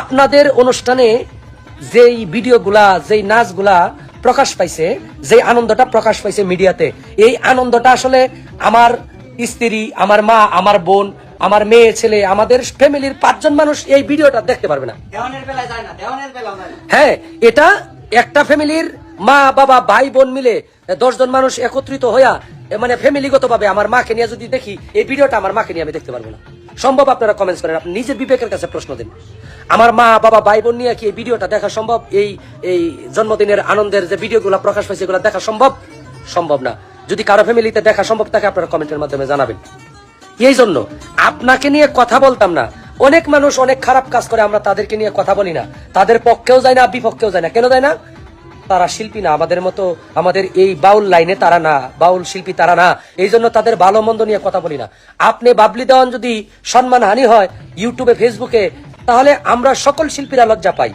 আপনাদের অনুষ্ঠানে যেই ভিডিওগুলা, যেই নাচগুলা প্রকাশ পাইছে, যে আনন্দটা প্রকাশ পাইছে মিডিয়াতে, এই আনন্দটা আসলে আমার স্ত্রী, আমার মা, আমার বোন, আমার মেয়ে, ছেলে, আমাদের ফ্যামিলির 5 জন মানুষ এই ভিডিওটা দেখতে পারবে না। হ্যাঁ, এটা একটা ফ্যামিলির মা, বাবা, ভাই, বোন মিলে 10 জন মানুষ একত্রিত হইয়া, মানে ফ্যামিলিগত ভাবে আমার মাকে নিয়ে যদি দেখি এই ভিডিওটা, আমার মাকে নিয়ে আমি দেখতে পারবো না। সম্ভব? আপনারা কমেন্টস করেন, আপনি নিজের বিবেকের কাছে প্রশ্ন দিন। আমার মা, বাবা, ভাই, বোন নিয়ে কি এই ভিডিওটা দেখা সম্ভব? এই জন্মদিনের আনন্দের যে ভিডিওগুলো প্রকাশ পাইছে এগুলো দেখা সম্ভব? সম্ভব না। যদি কারো ফ্যামিলিতে দেখা সম্ভব থাকে আপনারা কমেন্টের মাধ্যমে জানাবেন। এই জন্য আপনাকে নিয়ে কথা বলতাম না। অনেক মানুষ অনেক খারাপ কাজ করে, আমরা তাদেরকে নিয়ে কথা বলি না, তাদের পক্ষেও যায় না, বিপক্ষেও যায় না। কেন যায় না? তারা শিল্পী না, আমাদের মতো, আমাদের এই বাউল লাইনে তারা না, বাউল শিল্পী তারা না। এই জন্য তাদের ভালো মন্দ নিয়ে কথা বলি না। আপনি বাবলি দেওয়ান যদি সম্মানহানি হয় ইউটিউবে, ফেসবুকে, তাহলে আমরা সকল শিল্পীরা লজ্জা পাই।